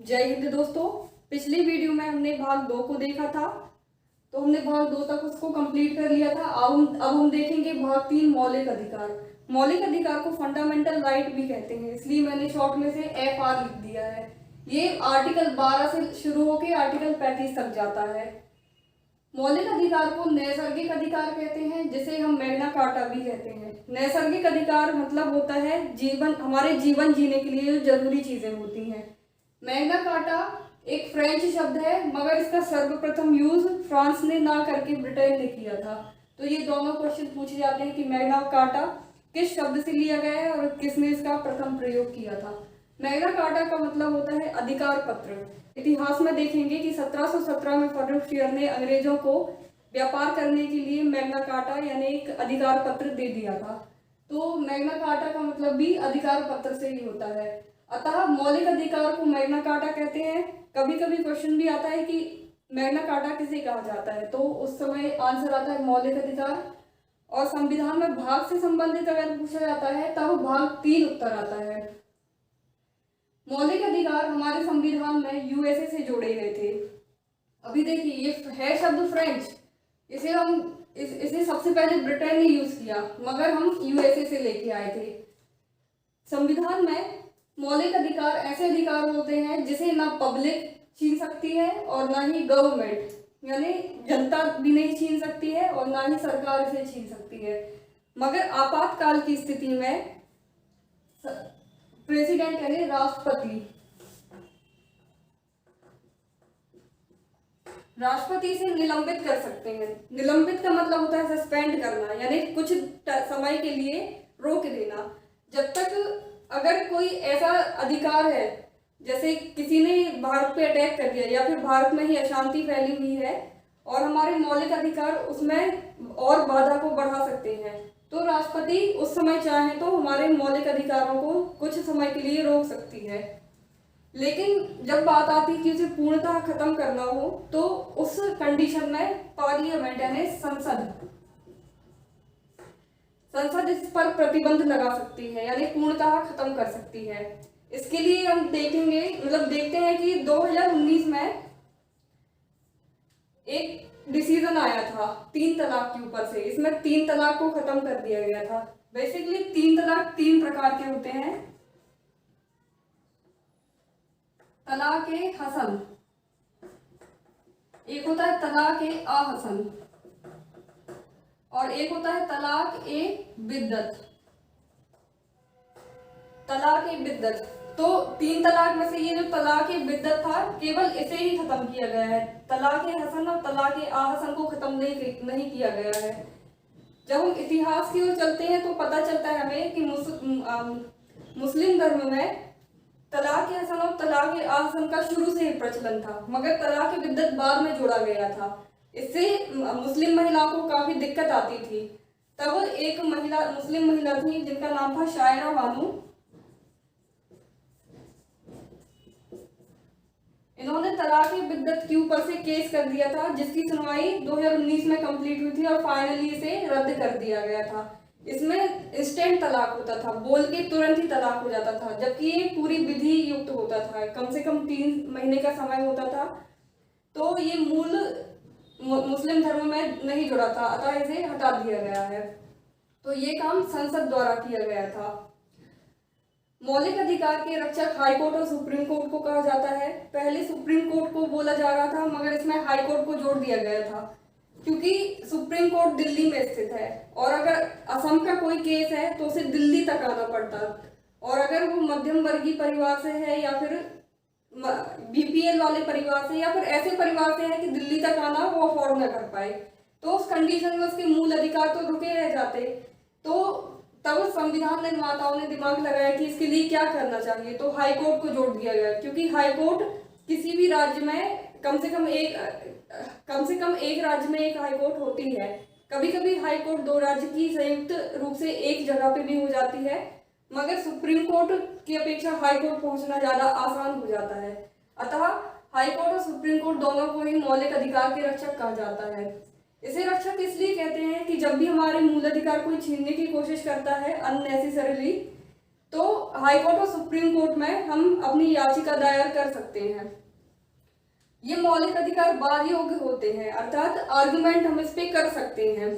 जय हिंद दोस्तों। पिछली वीडियो में हमने भाग 2 को देखा था, तो हमने भाग 2 तक उसको कंप्लीट कर लिया था। अब हम देखेंगे भाग 3 मौलिक अधिकार। मौलिक अधिकार को फंडामेंटल राइट भी कहते हैं, इसलिए मैंने शॉर्ट में से FR लिख दिया है। ये आर्टिकल 12 से शुरू होकर आर्टिकल 35 तक जाता है। मौलिक अधिकार को नैसर्गिक अधिकार कहते हैं, जिसे हम मैग्ना कार्टा भी कहते हैं। नैसर्गिक अधिकार मतलब होता है हमारे जीवन जीने के लिए जो जरूरी चीजें होती हैं। मैग्ना कार्टा एक फ्रेंच शब्द है, मगर इसका सर्वप्रथम यूज फ्रांस ने ना करके ब्रिटेन ने किया था। तो ये दोनों क्वेश्चन पूछे जाते हैं कि मैग्ना कार्टा किस शब्द से लिया गया है और किसने इसका प्रथम प्रयोग किया था। मैग्ना कार्टा का मतलब होता है अधिकार पत्र। इतिहास में देखेंगे कि 1717 में फर्रुखियर ने अंग्रेजों को व्यापार करने के लिए मैग्ना कार्टा यानी एक अधिकार पत्र दे दिया था। तो मैग्ना कार्टा का मतलब भी अधिकार पत्र से ही होता है। अतः मौलिक अधिकार को मैग्ना कार्टा कहते हैं। कभी कभी क्वेश्चन भी आता है कि मैग्ना कार्टा किसे कहा जाता है, तो उस समय आंसर आता है मौलिक अधिकार। और संविधान में भाग से संबंधित अगर पूछा जाता है तब भाग 3 उत्तर आता है। मौलिक अधिकार हमारे संविधान में USA से जोड़े गए थे। अभी देखिए, ये है शब्द फ्रेंच, इसे सबसे पहले ब्रिटेन ने यूज किया, मगर हम USA से लेके आए थे। संविधान में मौलिक अधिकार ऐसे अधिकार होते हैं जिसे ना पब्लिक छीन सकती है और ना ही गवर्नमेंट यानी जनता भी नहीं छीन सकती है और ना ही सरकार इसे छीन सकती है। मगर आपातकाल की स्थिति में प्रेसिडेंट यानी राष्ट्रपति से निलंबित कर सकते हैं। निलंबित का मतलब होता है सस्पेंड करना, यानी कुछ समय के लिए रोक देना। जब तक अगर कोई ऐसा अधिकार है, जैसे किसी ने भारत पे अटैक कर दिया या फिर भारत में ही अशांति फैली हुई है और हमारे मौलिक अधिकार उसमें और बाधा को बढ़ा सकते हैं, तो राष्ट्रपति उस समय चाहे तो हमारे मौलिक अधिकारों को कुछ समय के लिए रोक सकती है। लेकिन जब बात आती है कि उसे पूर्णतः खत्म करना हो, तो उस कंडीशन में पार्लियामेंट यानी संसद इस पर प्रतिबंध लगा सकती है, यानी पूर्णतः खत्म कर सकती है। इसके लिए हम देखते हैं कि 2019 में एक डिसीजन आया था 3 तलाक के ऊपर से। इसमें 3 तलाक को खत्म कर दिया गया था। बेसिकली 3 तलाक 3 प्रकार के होते हैं। तलाक ए हसन, एक होता है तलाक ए आहसन और एक होता है तलाक ए बिद्दत। तलाक ए बिद्दत, तो 3 तलाक में से ये जो तलाक ए बिद्दत था, केवल इसे ही खत्म किया गया है। तलाक ए हसन और तलाक ए आहसन को खत्म नहीं किया गया है। जब हम इतिहास की ओर चलते हैं तो पता चलता है हमें कि मुस्लिम धर्म में तलाक ए हसन और तलाक ए आहसन का शुरू से ही प्रचलन था, मगर तलाक ए बिद्दत बाद में जोड़ा गया था। इससे मुस्लिम महिलाओं को काफी दिक्कत आती थी। तब एक मुस्लिम महिला थी जिनका नाम था शायरा बानू। इन्होंने तलाक ए बिद्दत के ऊपर से केस कर दिया था, जिसकी सुनवाई 2019 में कंप्लीट हुई थी और फाइनली इसे रद्द कर दिया गया था। इसमें इंस्टेंट तलाक होता था, बोल के तुरंत ही तलाक हो जाता था, जबकि ये पूरी विधि युक्त होता था। कम से कम 3 महीने का समय होता था। तो ये मूल मुस्लिम धर्म में नहीं जुड़ा था, अतः इसे हटा दिया गया है। तो ये काम संसद द्वारा किया गया था। मौलिक अधिकार के रक्षक हाई कोर्ट और सुप्रीम कोर्ट को कहा जाता है। पहले सुप्रीम कोर्ट को बोला जा रहा था, मगर इसमें हाई कोर्ट को जोड़ दिया गया था, क्योंकि सुप्रीम कोर्ट दिल्ली में स्थित है और अगर असम का कोई केस है तो उसे दिल्ली तक आना पड़ता। और अगर वो मध्यम वर्गीय परिवार से है या फिर BPL वाले परिवार से या फिर ऐसे परिवार से है कि दिल्ली तक आना वो अफोर्ड न कर पाए, तो उस कंडीशन में उसके मूल अधिकार तो रुके रह जाते। तो तब संविधान निर्माताओं ने दिमाग लगाया कि इसके लिए क्या करना चाहिए, तो हाई कोर्ट को जोड़ दिया गया, क्योंकि हाई कोर्ट किसी भी राज्य में कम से कम एक राज्य में एक हाई कोर्ट होती है। कभी कभी हाई कोर्ट 2 राज्य की संयुक्त रूप से एक जगह पे भी हो जाती है, मगर सुप्रीम कोर्ट की अपेक्षा हाई कोर्ट पहुंचना ज्यादा आसान हो जाता है। अतः हाई कोर्ट और सुप्रीम कोर्ट दोनों को ही मौलिक अधिकार के रक्षक कहा जाता है। इसे रक्षक इसलिए कहते हैं कि जब भी हमारे मूल अधिकार कोई छीनने की कोशिश करता है अननेसेसरीली, तो हाई कोर्ट और सुप्रीम कोर्ट में हम अपनी याचिका दायर कर सकते हैं। ये मौलिक अधिकार वाद योग्य होते हैं, अर्थात आर्गुमेंट हम इस पे कर सकते हैं।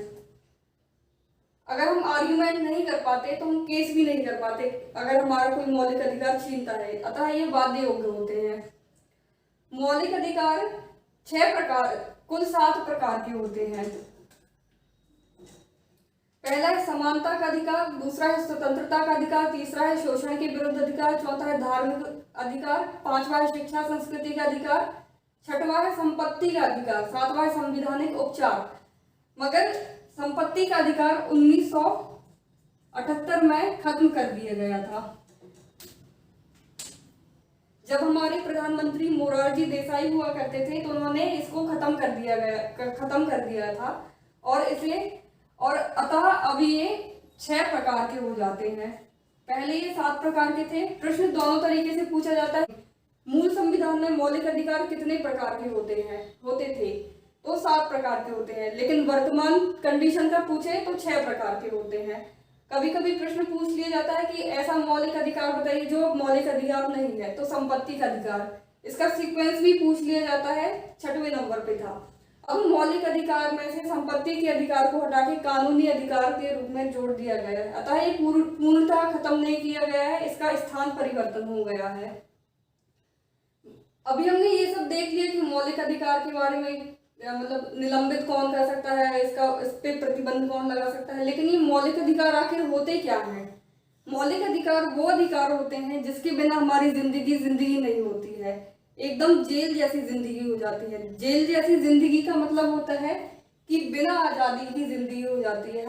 अगर हम आर्गुमेंट नहीं कर पाते तो हम केस भी नहीं कर पाते अगर हमारा कोई मौलिक अधिकार छीनता है, अतः ये वाद्य योग्य होते हैं। मौलिक अधिकार 6 प्रकार, कुल 7 प्रकार के होते हैं। पहला है समानता का अधिकार, दूसरा है स्वतंत्रता का अधिकार, तीसरा है शोषण के विरुद्ध अधिकार, चौथा है धार्मिक अधिकार, पांचवा है शिक्षा संस्कृति का अधिकार, छठवां है संपत्ति का अधिकार, सातवां है संवैधानिक उपचार। मगर संपत्ति का अधिकार 1978 में खत्म कर दिया गया था, जब हमारे प्रधानमंत्री मोरारजी देसाई हुआ करते थे तो उन्होंने इसको खत्म कर दिया था और अतः अभी ये 6 प्रकार के हो जाते हैं। पहले ये 7 प्रकार के थे। प्रश्न दोनों तरीके से पूछा जाता है। मूल संविधान में मौलिक अधिकार कितने प्रकार के होते थे? तो 7 प्रकार के होते हैं, लेकिन वर्तमान कंडीशन का पूछे तो 6 प्रकार के होते हैं। कभी कभी प्रश्न पूछ लिया जाता है कि ऐसा मौलिक अधिकार बताइए जो मौलिक अधिकार नहीं है, तो संपत्ति का अधिकार, इसका सीक्वेंस भी पूछ लिया जाता है, 6वें नंबर पे था। अब मौलिक अधिकार में से संपत्ति के अधिकार को हटा के कानूनी अधिकार के रूप में जोड़ दिया गया है, अतः ये पूर्णतः खत्म नहीं किया गया है, इसका स्थान परिवर्तन हो गया है। अभी हमने ये सब देख लिया कि मौलिक अधिकार के बारे में, मतलब निलंबित कौन कर सकता है, इस पे प्रतिबंध कौन लगा सकता है, लेकिन ये मौलिक अधिकार आखिर होते क्या हैं? मौलिक अधिकार वो अधिकार होते हैं जिसके बिना हमारी जिंदगी नहीं होती है, एकदम जेल जैसी जिंदगी हो जाती है। जेल जैसी जिंदगी का मतलब होता है कि बिना आजादी की जिंदगी हो जाती है।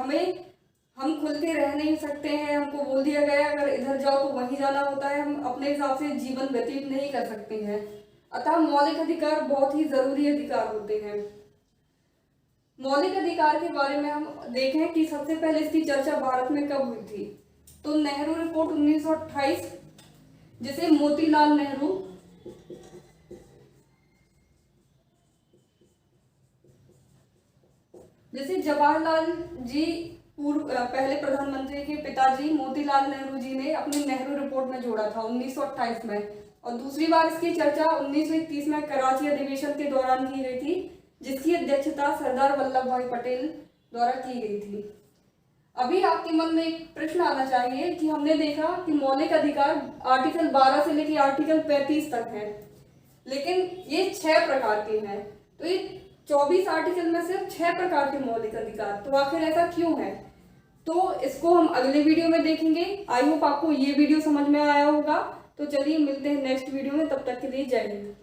हम खुल के रह नहीं सकते हैं, हमको बोल दिया गया है अगर इधर जाओ तो वहीं जाना होता है, हम अपने हिसाब से जीवन व्यतीत नहीं कर सकते हैं। अतः मौलिक अधिकार बहुत ही जरूरी अधिकार होते हैं। मौलिक अधिकार के बारे में हम देखें कि सबसे पहले इसकी चर्चा भारत में कब हुई थी, तो नेहरू रिपोर्ट 1928, जिसे मोतीलाल नेहरू जवाहरलाल जी पहले प्रधानमंत्री के पिताजी मोतीलाल नेहरू जी ने अपनी नेहरू रिपोर्ट में जोड़ा था 1928 में, और दूसरी बार इसकी चर्चा 1931 में कराची अधिवेशन के दौरान की गई थी, जिसकी अध्यक्षता सरदार वल्लभ भाई पटेल द्वारा की गई थी। अभी आपके मन में एक प्रश्न आना चाहिए कि हमने देखा कि मौलिक अधिकार आर्टिकल 12 से लेकर आर्टिकल 35 तक है, लेकिन ये 6 प्रकार के हैं, तो ये 24 आर्टिकल में सिर्फ 6 प्रकार के मौलिक अधिकार, तो आखिर ऐसा क्यों है? तो इसको हम अगले वीडियो में देखेंगे। आई होप आपको ये वीडियो समझ में आया होगा। तो चलिए मिलते हैं नेक्स्ट वीडियो में, तब तक के लिए जय हिंद।